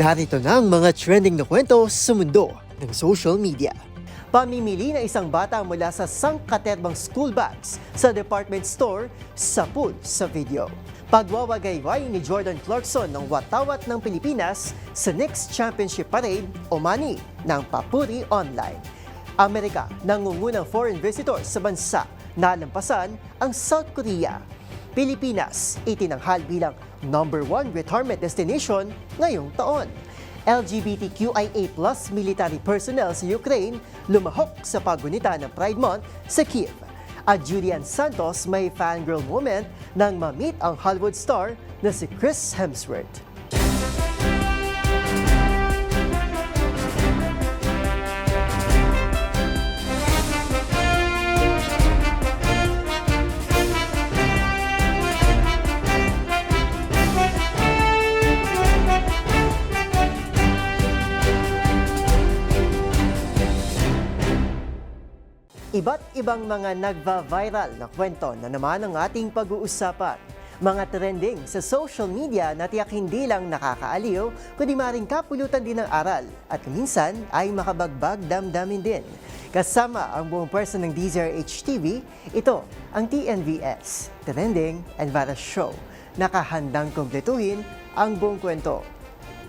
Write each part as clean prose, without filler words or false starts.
Narito na ang mga trending na kwento sa mundo ng social media. Pamimili ng isang bata mula sa sangkaterbang school bags sa department store sa pool sa video. Pagwawagayway ni Jordan Clarkson ng watawat ng Pilipinas sa Knicks Championship Parade o Mani ng Papuri Online. Amerika nangungunang foreign visitors sa bansa, nalampasan ang South Korea. Pilipinas itinanghal bilang #1 retirement destination ngayong taon. LGBTQIA+ military personnel sa Ukraine lumahok sa paggunita ng Pride Month sa Kiev. At Julian Santos may fangirl moment nang ma-meet ang Hollywood star na si Chris Hemsworth. Iba't ibang mga nagva-viral na kwento na naman ang ating pag-uusapan. Mga trending sa social media na tiyak hindi lang nakakaaliw, kundi maring kapulutan din ng aral at minsan ay makabagbag damdamin din. Kasama ang buong person ng DZRH TV, ito ang TNVS, Trending and Viral Show. Nakahandang kumpletuhin ang buong kwento.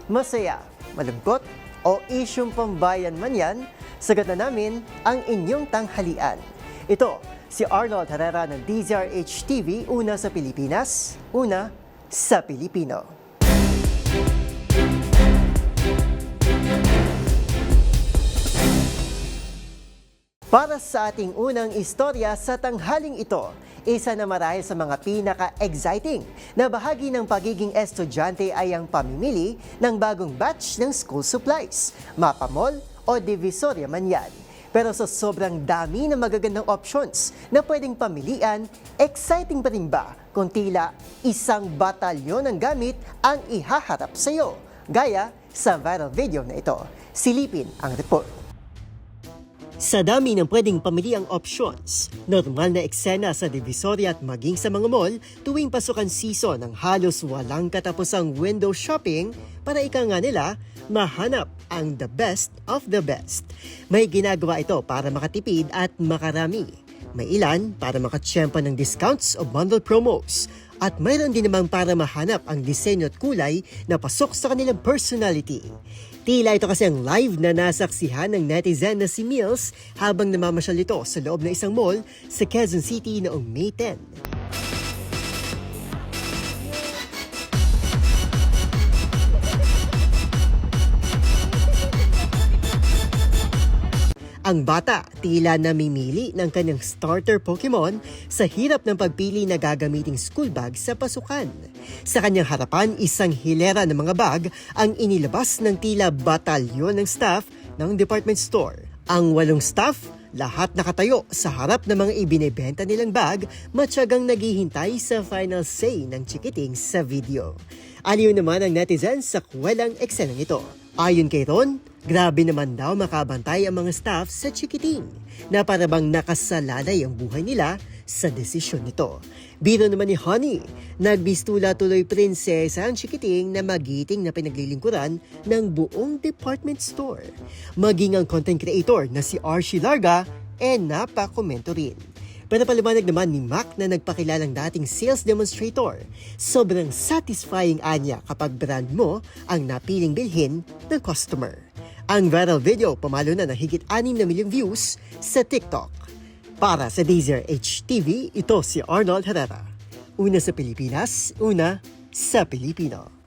Masaya, malungkot o isyong pambayan man yan, sagot na namin ang inyong tanghalian. Ito, si Arnold Herrera ng DZRH TV, una sa Pilipinas, una sa Pilipino. Para sa ating unang istorya sa tanghaling ito, isa na marahil sa mga pinaka-exciting na bahagi ng pagiging estudyante ay ang pamimili ng bagong batch ng school supplies, mapamall o divisorya man yan. Pero sa sobrang dami ng magagandang options na pwedeng pamilian, exciting pa rin ba kung tila isang batalyon ng gamit ang ihaharap sa iyo? Gaya sa viral video na ito. Silipin ang report. Sa dami ng pwedeng pamiliang options, normal na eksena sa Divisoria at maging sa mga mall tuwing pasukan season ng halos walang katapusang window shopping para ika nga nila mahanap ang the best of the best. May ginagawa ito para makatipid at makarami. May ilan para makatsyempa ng discounts o bundle promos. At mayroon din namang para mahanap ang disenyo at kulay na pasok sa kanilang personality. Tila ito kasi ang live na nasaksihan ng netizen na si Mills habang namamasyal ito sa loob ng isang mall sa Quezon City noong May 10. Ang bata tila namimili ng kanyang starter Pokemon sa hirap ng pagpili na gagamiting school bag sa pasukan. Sa kanyang harapan, isang hilera ng mga bag ang inilabas ng tila batalyon ng staff ng department store. Ang 8 staff, lahat nakatayo sa harap ng mga ibinebenta nilang bag, matyagang naghihintay sa final say ng chikiting sa video. Aliw naman ang netizen sa kwelang eksenang ito. Ayon kay Ron, grabe naman daw makabantay ang mga staff sa chikiting na parabang nakasalalay ang buhay nila sa desisyon nito. Biro naman ni Honey, nagbistula tuloy prinsesa ang chikiting na magiting na pinaglilingkuran ng buong department store. Maging ang content creator na si Archie Larga napakomento rin. Pero paliwanag naman ni Mac na nagpakilalang dating sales demonstrator, sobrang satisfying anya kapag brand mo ang napiling bilhin ng customer. Ang viral video pumalo na ng higit 6 na milyong views sa TikTok. Para sa DZRH TV, ito si Arnold Herrera. Una sa Pilipinas, una sa Pilipino.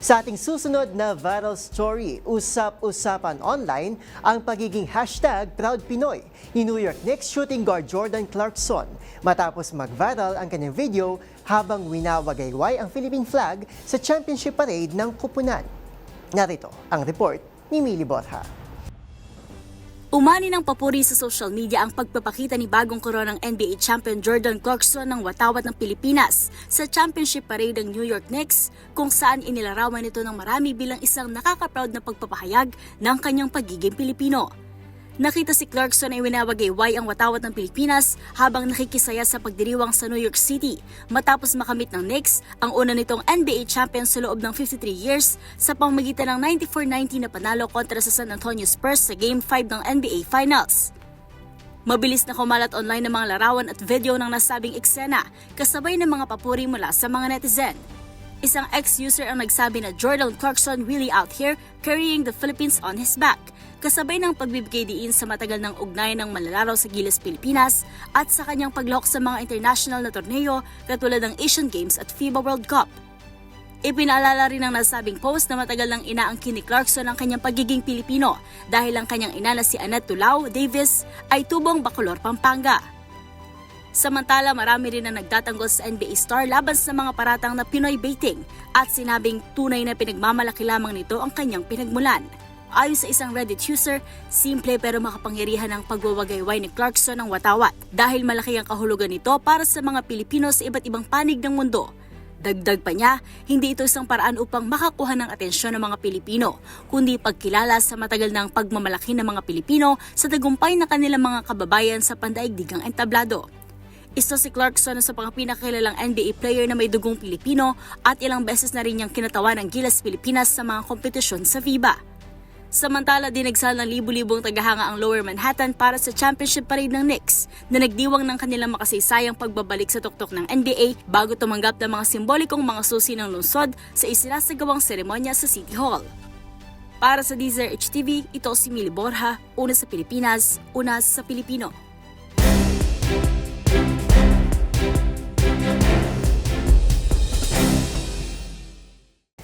Sa ating susunod na viral story, usap-usapan online ang pagiging #ProudPinoy ni New York Knicks shooting guard Jordan Clarkson matapos mag-viral ang kanyang video habang winawagayway ang Philippine flag sa championship parade ng Kupunan. Narito ang report ni Mili Borja. Umani ng papuri sa social media ang pagpapakita ni bagong koronang NBA champion Jordan Clarkson ng watawat ng Pilipinas sa championship parade ng New York Knicks, kung saan inilarawan ito ng marami bilang isang nakaka-proud na pagpapahayag ng kanyang pagiging Pilipino. Nakita si Clarkson ay winawagayway ang watawat ng Pilipinas habang nakikisaya sa pagdiriwang sa New York City matapos makamit ng Knicks ang una nitong NBA champion sa loob ng 53 years sa pamamagitan ng 94-90 na panalo kontra sa San Antonio Spurs sa Game 5 ng NBA Finals. Mabilis na kumalat online ng mga larawan at video ng nasabing eksena kasabay ng mga papuri mula sa mga netizen. Isang ex-user ang nagsabi na Jordan Clarkson really out here carrying the Philippines on his back, kasabay ng pagbibigay diin sa matagal ng ugnayan ng manlalaro sa Gilas Pilipinas at sa kanyang paglahok sa mga international na torneo katulad ng Asian Games at FIBA World Cup. Ipinaalala rin ng nasabing post na matagal nang inaangkin ni Clarkson ang kanyang pagiging Pilipino dahil ang kanyang ina na si Annette Tulao Davis ay tubong Bacolor, Pampanga. Samantala, marami rin na nagtatanggol sa NBA star laban sa mga paratang na Pinoy baiting at sinabing tunay na pinagmamalaki lamang nito ang kanyang pinagmulan. Ayon sa isang Reddit user, simple pero makapangyarihan ang pagwawagayway ni Clarkson ng watawat dahil malaki ang kahulugan nito para sa mga Pilipino sa iba't ibang panig ng mundo. Dagdag pa niya, hindi ito isang paraan upang makakuha ng atensyon ng mga Pilipino, kundi pagkilala sa matagal ng pagmamalaki ng mga Pilipino sa tagumpay na kanilang mga kababayan sa pandaigdigang entablado. Isa si Clarkson sa mga pinakakilalang NBA player na may dugong Pilipino at ilang beses na rin niyang kinatawan ng Gilas Pilipinas sa mga kompetisyon sa FIBA. Samantala, dinagsal ng libu-libong tagahanga ang Lower Manhattan para sa championship parade ng Knicks na nagdiwang ng kanilang makasaysayang pagbabalik sa tuktok ng NBA bago tumanggap ng mga simbolikong mga susi ng lungsod sa isinasagawang seremonya sa City Hall. Para sa DZRH TV, ito si Mili Borja, una sa Pilipinas, una sa Pilipino.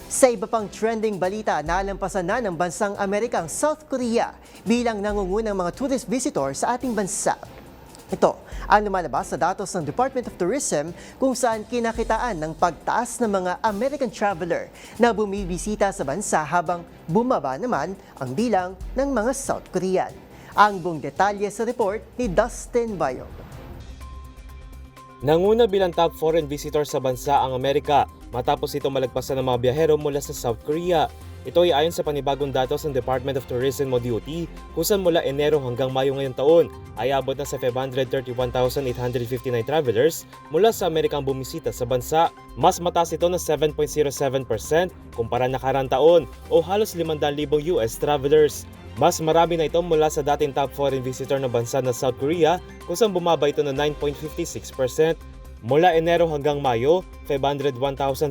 Sa iba pang trending balita, nalampasan na ng bansang Amerikang South Korea bilang nangungunang mga tourist visitor sa ating bansa. Ito ang lumalabas sa datos ng Department of Tourism kung saan kinakitaan ng pagtaas ng mga American traveler na bumibisita sa bansa habang bumaba naman ang bilang ng mga South Korean. Ang buong detalye sa report ni Dustin Bayog. Nanguna bilang top foreign visitor sa bansa ang Amerika matapos ito malagpasan ng mga biyahero mula sa South Korea. Ito ay ayon sa panibagong datos ng Department of Tourism o DOT kung saan mula Enero hanggang Mayo ngayong taon ay abot na sa 531,859 travelers mula sa Amerikang bumisita sa bansa. Mas mataas ito na 7.07% kumpara nakarang taon o halos 500,000 US travelers. Mas marami na ito mula sa dating top foreign visitor ng bansa na South Korea kung saan bumaba ito na 9.56%. Mula Enero hanggang Mayo, 501,789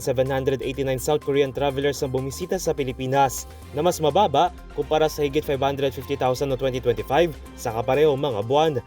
South Korean travelers ang bumisita sa Pilipinas na mas mababa kumpara sa higit 550,000 noong 2025 sa kaparehong mga buwan.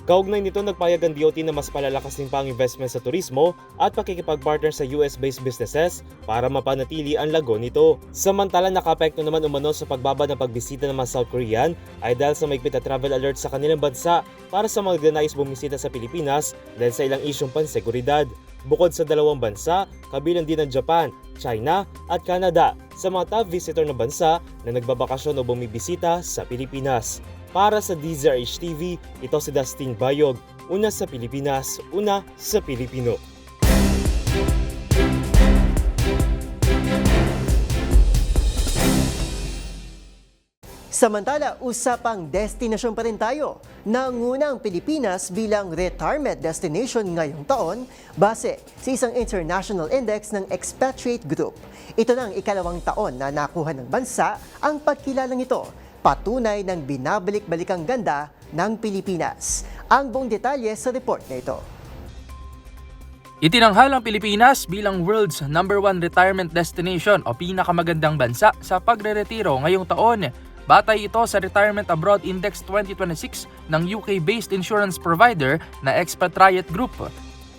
Kaugnay nito, nagpayag ang DOT na mas palalakasin pa ang investment sa turismo at pakikipag-partner sa US-based businesses para mapanatili ang lago nito. Samantala, nakaapekto naman umano sa pagbaba ng pagbisita ng mga South Korean ay dahil sa mahigpit na travel alert sa kanilang bansa para sa mga nagnanais bumisita sa Pilipinas dahil sa ilang isyong panseguridad. Bukod sa dalawang bansa, kabilang din ang Japan, China at Canada sa mga top visitor na bansa na nagbabakasyon o bumibisita sa Pilipinas. Para sa DZRH TV, ito si Dustin Bayog, una sa Pilipinas, una sa Pilipino. Samantala, usapang destinasyon pa rin tayo. Nangunang Pilipinas bilang retirement destination ngayong taon base sa isang international index ng Expatriate Group. Ito na ang ikalawang taon na nakuha ng bansa ang pagkilalang ito. Patunay ng binabalik-balikang ganda ng Pilipinas. Ang buong detalye sa report na ito. Itinanghal ang Pilipinas bilang world's #1 retirement destination o pinakamagandang bansa sa pagre-retiro ngayong taon. Batay ito sa Retirement Abroad Index 2026 ng UK-based insurance provider na Expatriate Group.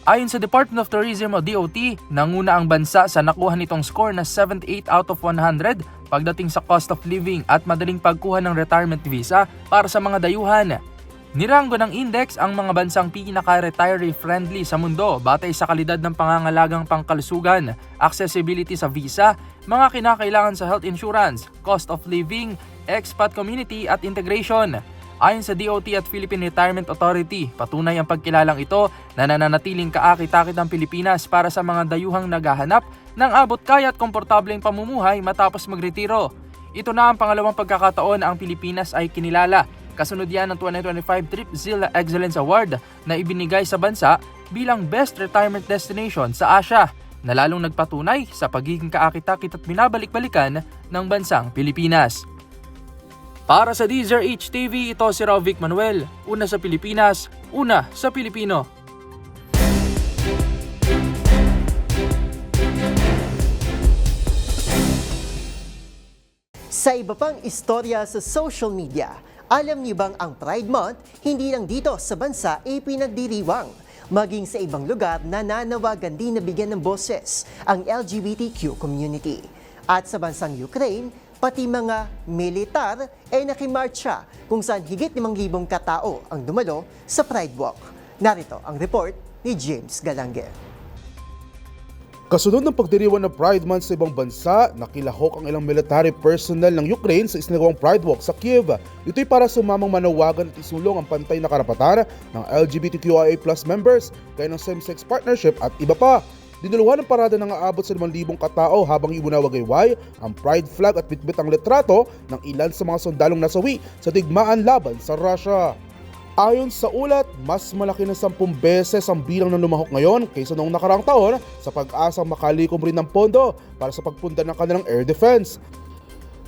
Ayon sa Department of Tourism o DOT, nanguna ang bansa sa nakuha nitong score na 78 out of 100 pagdating sa cost of living at madaling pagkuha ng retirement visa para sa mga dayuhan. Niranggo ng index ang mga bansang pinaka-retiree friendly sa mundo batay sa kalidad ng pangangalagang pangkalusugan, accessibility sa visa, mga kinakailangan sa health insurance, cost of living, expat community at integration. Ayon sa DOT at Philippine Retirement Authority, patunay ang pagkilalang ito na nananatiling kaakit-akit ang Pilipinas para sa mga dayuhang naghahanap ng abot kaya at komportableng pamumuhay matapos magretiro. Ito na ang pangalawang pagkakataon na ang Pilipinas ay kinilala Kasunod yan ng 2025 TripZilla Excellence Award na ibinigay sa bansa bilang Best Retirement Destination sa Asia, na lalong nagpatunay sa pagiging kaakit-akit at binabalik-balikan ng bansang Pilipinas. Para sa DZRH TV, ito si Rovic Manuel. Una sa Pilipinas, una sa Pilipino. Sa iba pang istorya sa social media, alam niyo bang ang Pride Month hindi lang dito sa bansa ay pinagdiriwang? Maging sa ibang lugar nananawagan din na bigyan ng boses ang LGBTQ community. At sa bansang Ukraine, pati mga militar ay nakimarcha kung saan higit 5,000 katao ang dumalo sa Pride Walk. Narito ang report ni James Galange. Kasunod ng pagdiriwang ng Pride Month sa ibang bansa, nakilahok ang ilang military personnel ng Ukraine sa isinagawang Pride Walk sa Kiev. Ito'y para sumamang manawagan at isulong ang pantay na karapatan ng LGBTQIA+ members, gaya ng same-sex partnership at iba pa. Dinuluhan ng parada ng aabot sa 5,000 katao habang ibunawagayway ang Pride flag at bitbit ang litrato ng ilan sa mga sundalong nasawi sa digmaan laban sa Russia. Ayon sa ulat, mas malaki na 10 beses ang bilang ng lumahok ngayon kaysa noong nakaraang taon sa pag-asang makalikom rin ng pondo para sa pagpunda ng kanilang air defense.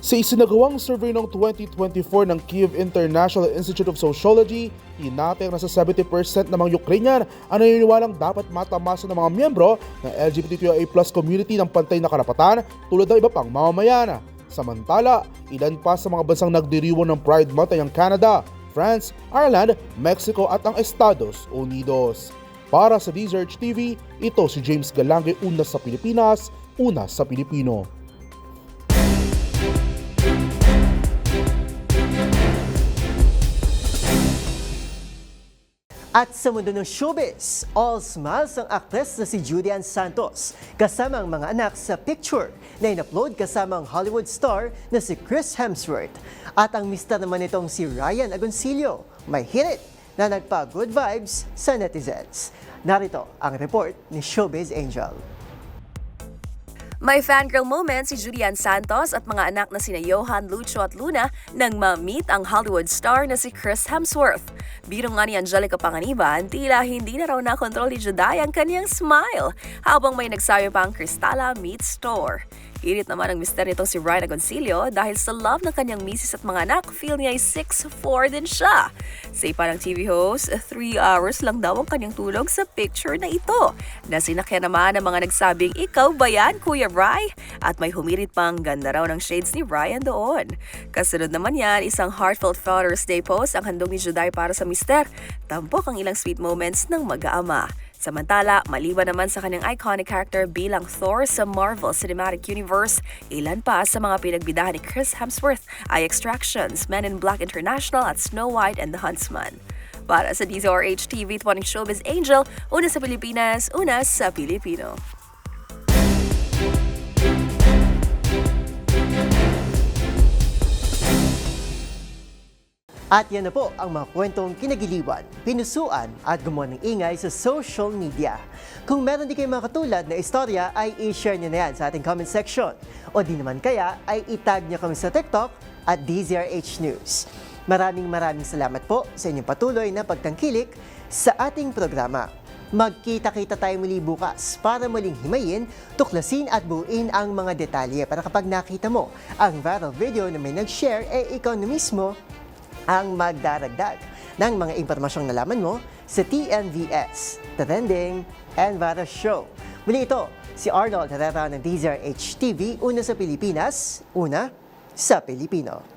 Sa isinagawang survey noong 2024 ng Kyiv International Institute of Sociology, tinatayang nasa 70% ng mga Ukrainian ang naniniwalang dapat matamasa ng mga miyembro ng LGBTQIA+ community ng pantay na karapatan tulad ng iba pang mamamayan. Samantala, ilan pa sa mga bansang nagdiriwang ng Pride Month ay ang Canada, France, Ireland, Mexico at ang Estados Unidos. Para sa DZRH TV, ito si James Galange, una sa Pilipinas, una sa Pilipino. At sa mundo ng showbiz, all smiles ang aktres na si Judy Ann Santos kasama ang mga anak sa picture na in-upload kasama ang Hollywood star na si Chris Hemsworth. At ang mister naman nitong si Ryan Agoncillo, may hirit na nagpa-good vibes sa netizens. Narito ang report ni Showbiz Angel. May fangirl moment si Judy Ann Santos at mga anak na sina Johan, Lucho at Luna nang ma-meet ang Hollywood star na si Chris Hemsworth. Biro nga ni Angelica Panganiban, tila hindi na raw nakontrol ni Juday ang kaniyang smile habang may nagsabi pa ang Cristala Meat Store. Hirit naman ang mister nitong si Ryan Agoncillo dahil sa love ng kanyang misis at mga anak, feel niya ay 6'4" din siya. Sa ipa ng TV host, 3 hours lang daw ang kanyang tulog sa picture na ito. Nasinakyan naman ang mga nagsabing, ikaw ba yan, Kuya Ry? At may humirit pang ganda raw ng shades ni Ryan doon. Kasunod naman yan, isang heartfelt Father's Day post ang handog ni Juday para sa mister. Tampok ang ilang sweet moments ng mag-aama. Samantala, maliban naman sa kanyang iconic character bilang Thor sa Marvel Cinematic Universe, ilan pa sa mga pinagbidahan ni Chris Hemsworth ay Extractions, Men in Black International at Snow White and the Huntsman. Para sa DZRH TV, ito ang Showbiz Angel, una sa Pilipinas, una sa Pilipino. At yan na po ang mga kwentong kinagiliwan, pinusuan at gumawa ng ingay sa social media. Kung meron di kayo mga katulad na istorya ay i-share nyo na yan sa ating comment section. O di naman kaya ay itag nyo kami sa TikTok at DZRH News. Maraming salamat po sa inyong patuloy na pagtangkilik sa ating programa. Magkita-kita tayo muli bukas para muling himayin, tuklasin at buuin ang mga detalye para kapag nakita mo ang viral video na may nag-share, ikaw na mismo ang magdaragdag ng mga impormasyong nalaman mo sa TNVS, Trending and Viral Show. Muli ito, si Arnold Herrera ng DZRH TV, una sa Pilipinas, una sa Pilipino.